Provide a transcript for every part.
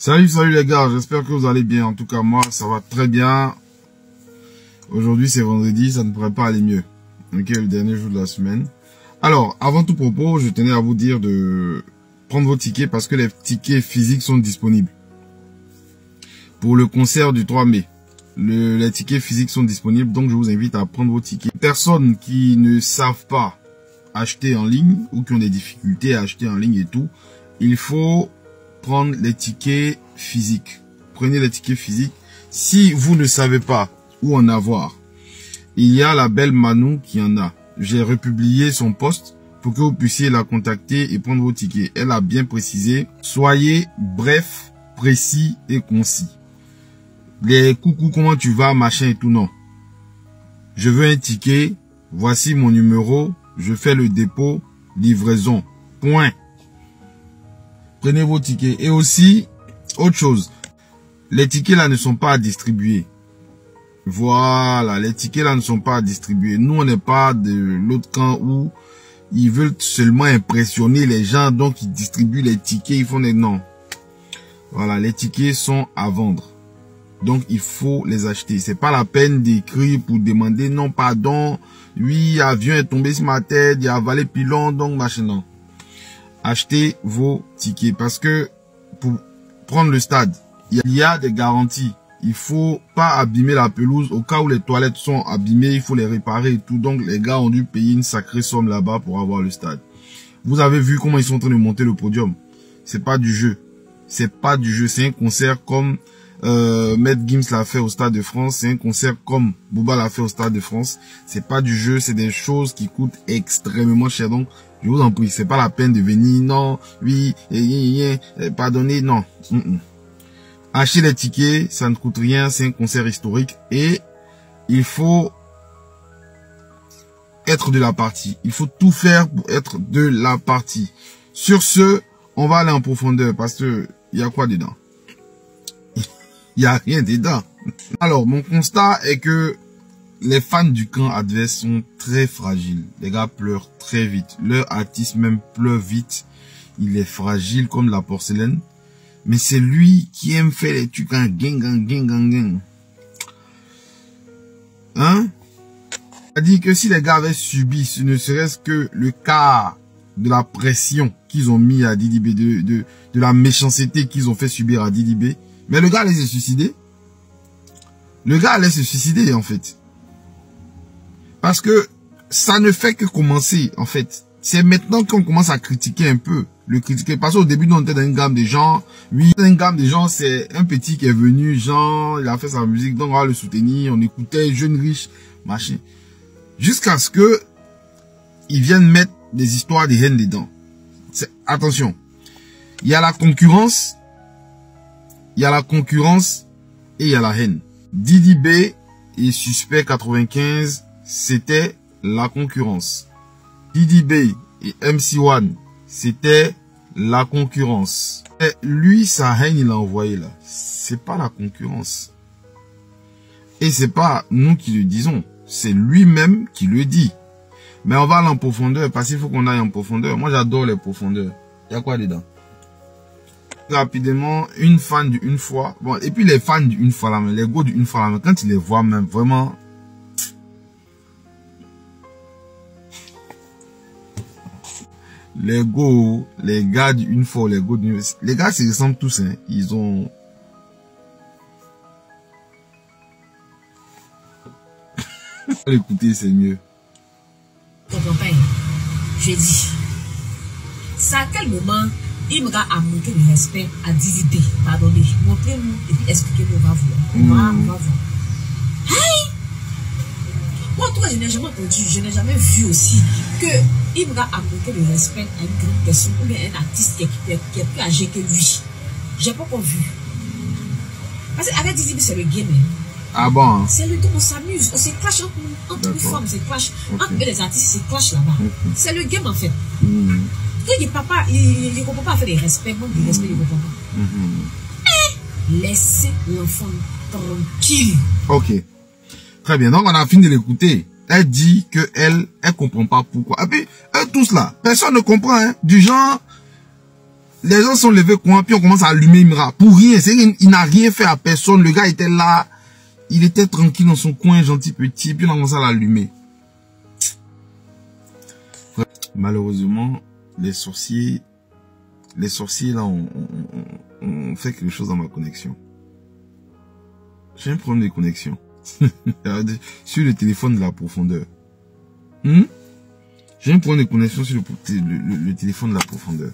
Salut les gars, j'espère que vous allez bien. En tout cas, moi, ça va très bien. Aujourd'hui, c'est vendredi, ça ne pourrait pas aller mieux. Ok, le dernier jour de la semaine. Alors, avant tout propos, je tenais à vous dire de prendre vos tickets parce que les tickets physiques sont disponibles. Pour le concert du 3 mai, les tickets physiques sont disponibles, donc je vous invite à prendre vos tickets. Personnes qui ne savent pas acheter en ligne ou qui ont des difficultés à acheter en ligne et tout, il faut prendre les tickets physiques. Prenez les tickets physiques. Si vous ne savez pas où en avoir, il y a la belle Manou qui en a. J'ai republié son post pour que vous puissiez la contacter et prendre vos tickets. Elle a bien précisé, soyez bref, précis et concis. Les coucou, comment tu vas, machin et tout, non. Je veux un ticket, voici mon numéro, je fais le dépôt, livraison, point. Prenez vos tickets. Et aussi, autre chose, les tickets là ne sont pas à distribuer. Voilà, les tickets là ne sont pas à distribuer. Nous, on n'est pas de l'autre camp où ils veulent seulement impressionner les gens, donc ils distribuent les tickets, ils font des... Non. Voilà, les tickets sont à vendre. Donc, il faut les acheter. C'est pas la peine d'écrire pour demander, non, pardon, oui, avion est tombé sur ma tête, il a avalé pilon, donc machin, non. Achetez vos tickets parce que pour prendre le stade, il y a des garanties. Il faut pas abîmer la pelouse. Au cas où les toilettes sont abîmées, il faut les réparer et tout. Donc, les gars ont dû payer une sacrée somme là-bas pour avoir le stade. Vous avez vu comment ils sont en train de monter le podium. C'est pas du jeu. C'est pas du jeu. C'est un concert comme Maître Gims l'a fait au Stade de France. C'est un concert comme Booba l'a fait au Stade de France. C'est pas du jeu. C'est des choses qui coûtent extrêmement cher. Donc, je vous en prie, c'est pas la peine de venir. Non, oui, pardonnez, non. Acheter les tickets, ça ne coûte rien, c'est un concert historique et il faut être de la partie. Il faut tout faire pour être de la partie. Sur ce, on va aller en profondeur parce que il y a quoi dedans? Il y a rien dedans. Alors, mon constat est que les fans du camp adverse sont très fragiles. Les gars pleurent très vite. Leur artiste même pleure vite. Il est fragile comme la porcelaine. Mais c'est lui qui aime faire les trucs en gang. Hein? C'est-à-dire que si les gars avaient subi, ce ne serait-ce que le cas de la pression qu'ils ont mis à Didi B, de la méchanceté qu'ils ont fait subir à Didi B. Mais le gars allait se suicider. Le gars allait se suicider, en fait. Parce que ça ne fait que commencer, en fait. C'est maintenant qu'on commence à critiquer un peu. Le critiquer. Parce qu'au début, on était dans une gamme de gens. Oui, dans une gamme de gens, c'est un petit qui est venu, genre, il a fait sa musique, donc on va le soutenir. On écoutait jeune riche, machin. Jusqu'à ce que ils viennent mettre des histoires de haine dedans. Attention. Il y a la concurrence. Il y a la concurrence et il y a la haine. Didi B et Suspect 95, c'était la concurrence. Didi B et MC1, c'était la concurrence. Et lui, sa haine, il l'a envoyé là. C'est pas la concurrence. Et c'est pas nous qui le disons. C'est lui-même qui le dit. Mais on va aller en profondeur parce qu'il faut qu'on aille en profondeur. Moi, j'adore les profondeurs. Il y a quoi dedans? Rapidement, une fan d'une fois. Bon, et puis les fans d'une fois là, les gars d'une fois là, quand ils les voient même, vraiment. Les gars d'une fois, les gars d'une... Les gars se ressemblent tous, hein. Ils ont... Écoutez, c'est mieux. Ton campagne, je dis, c'est à quel moment il m'a montré le respect à Didi B. Pardonnez, montrez-nous et puis expliquez-nous, on va voir. On va voir. Hey! Moi, toi, je n'ai jamais entendu, je n'ai jamais vu aussi que Ibra a montré le respect à une grande personne ou bien un artiste qui est plus âgé que lui. J'ai pas encore vu. Parce qu'avec Didi B, c'est le game. Ah bon? Hein? C'est le game, on s'amuse, on se clash entre les femmes, on se clash. Entre eux, les artistes se clashent là-bas. C'est le game en fait. Quand il papa, il ne comprend pas faire des respects, manque de respect, il ne comprend pas. Laissez l'enfant tranquille. Ok. Très bien. Donc, on a fini de l'écouter. Elle dit que elle comprend pas pourquoi. Et puis, eux tous là, personne ne comprend, hein. Du genre, Les gens sont levés quoi, puis on commence à allumer Imra. Pour rien, il n'a rien fait à personne. Le gars était là, il était tranquille dans son coin, gentil petit, puis on a commencé à l'allumer. Malheureusement, les sorciers là, on fait quelque chose dans ma connexion. J'ai un problème de connexion. Sur le téléphone de la profondeur. J'ai un problème de connexion sur le téléphone de la profondeur.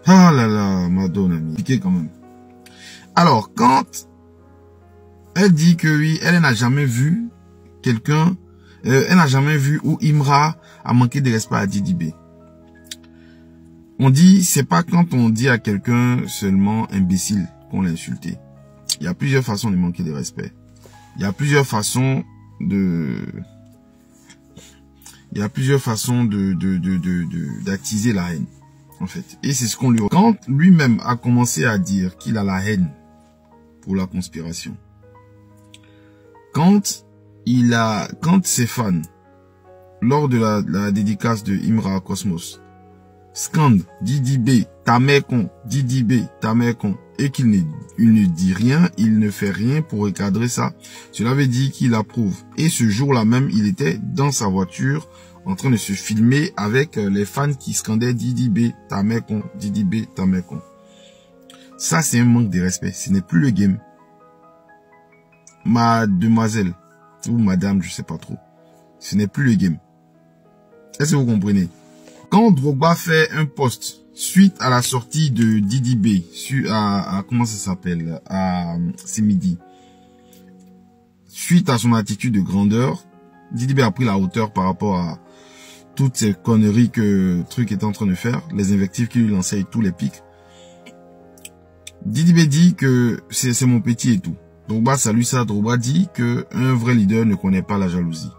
Ah là là, madonna, piqué quand même. Alors, quand elle dit que oui, elle n'a jamais vu quelqu'un, elle n'a jamais vu où Imra a manqué de respect à Didi B. On dit, c'est pas quand on dit à quelqu'un seulement imbécile qu'on l'a insulté. Il y a plusieurs façons de manquer de respect. Il y a plusieurs façons d'attiser la haine, en fait. Et c'est ce qu'on lui... Quand lui-même a commencé à dire qu'il a la haine pour la conspiration, quand ses fans, lors de la dédicace de Imra Cosmos, scandent Didi B, ta mère con, Didi B, ta mère con, et qu'il ne dit rien, il ne fait rien pour recadrer ça, cela veut dire qu'il approuve. Et ce jour-là même, il était dans sa voiture en train de se filmer avec les fans qui scandaient Didi B, ta mère con, Didi B, ta mère con. Ça, c'est un manque de respect. Ce n'est plus le game. Mademoiselle, ou madame, je sais pas trop. Ce n'est plus le game. Est-ce que vous comprenez? Quand Drogba fait un post suite à la sortie de Didi B, comment ça s'appelle, c'est midi, suite à son attitude de grandeur, Didi B a pris la hauteur par rapport à toutes ces conneries que Truc était en train de faire, les invectives qu'il lui lançait et tous les pics. Didi B dit que c'est mon petit et tout. Drogba salue ça. Drogba dit que un vrai leader ne connaît pas la jalousie.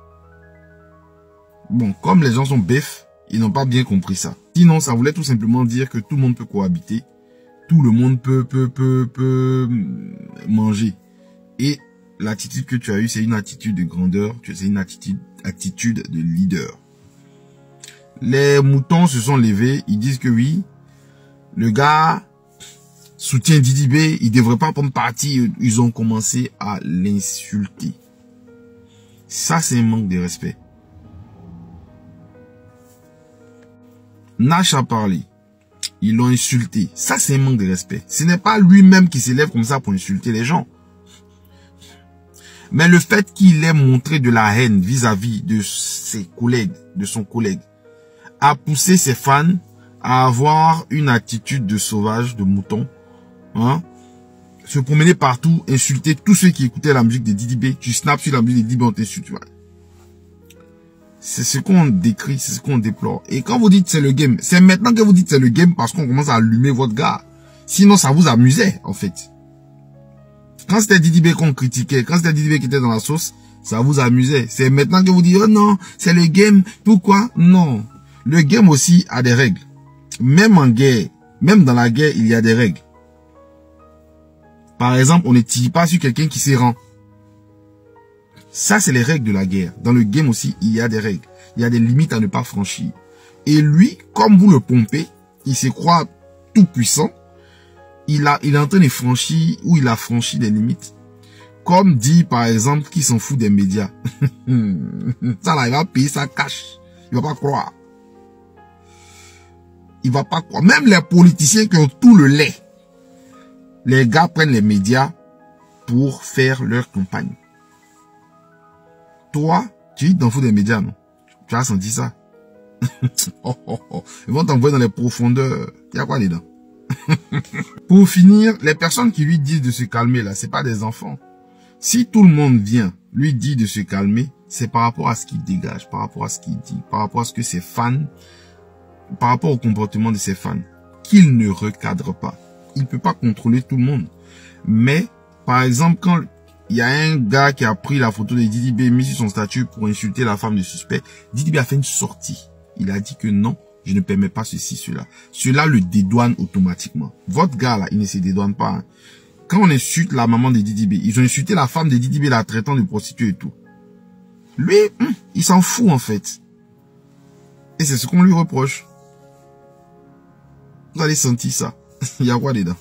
Bon, comme les gens sont bêfs, ils n'ont pas bien compris ça. Sinon, ça voulait tout simplement dire que tout le monde peut cohabiter. Tout le monde peut manger. Et l'attitude que tu as eue, c'est une attitude de grandeur. C'est une attitude de leader. Les moutons se sont levés. Ils disent que oui, le gars soutient Didi B. Il devrait pas prendre parti. Ils ont commencé à l'insulter. Ça, c'est un manque de respect. Nash a parlé. Ils l'ont insulté. Ça, c'est un manque de respect. Ce n'est pas lui-même qui s'élève comme ça pour insulter les gens. Mais le fait qu'il ait montré de la haine vis-à-vis de ses collègues, de son collègue, a poussé ses fans à avoir une attitude de sauvage, de mouton. Se promener partout, insulter tous ceux qui écoutaient la musique de Didi B. Tu snaps sur la musique de Didi B, on t'insulte. C'est ce qu'on décrit, c'est ce qu'on déplore. Et quand vous dites c'est le game, c'est maintenant que vous dites c'est le game parce qu'on commence à allumer votre gars. Sinon, ça vous amusait, en fait. Quand c'était Didi B qu'on critiquait, quand c'était Didi B qui était dans la sauce, ça vous amusait. C'est maintenant que vous dites, oh non, c'est le game. Pourquoi? Non. Le game aussi a des règles. Même en guerre, même dans la guerre, il y a des règles. Par exemple, on ne tire pas sur quelqu'un qui s'est rend. Ça, c'est les règles de la guerre. Dans le game aussi, il y a des règles. Il y a des limites à ne pas franchir. Et lui, comme vous le pompez, il se croit tout puissant. Il est en train de franchir, ou il a franchi des limites. Comme dit, par exemple, qui s'en fout des médias. Ça là, il va payer sa cash. Il va pas croire. Il va pas croire. Même les politiciens qui ont tout le lait. Les gars prennent les médias pour faire leur campagne. Toi, tu t'en fous des médias, non? Tu as senti ça? Ils vont t'envoyer dans les profondeurs. Il y a quoi dedans? Pour finir, les personnes qui lui disent de se calmer, là, c'est pas des enfants. Si tout le monde vient lui dire de se calmer, c'est par rapport à ce qu'il dégage, par rapport à ce qu'il dit, par rapport à ce que ses fans, par rapport au comportement de ses fans, qu'il ne recadre pas. Il peut pas contrôler tout le monde. Mais, par exemple, quand il y a un gars qui a pris la photo de Didi B, mis sur son statut pour insulter la femme du suspect, Didi B a fait une sortie. Il a dit que non, je ne permets pas ceci, cela. Cela le dédouane automatiquement. Votre gars là, il ne se dédouane pas. Hein. Quand on insulte la maman de Didi B, ils ont insulté la femme de Didi B, la traitant de prostituée et tout. Lui, il s'en fout en fait. Et c'est ce qu'on lui reproche. Vous allez sentir ça. Il y a quoi dedans?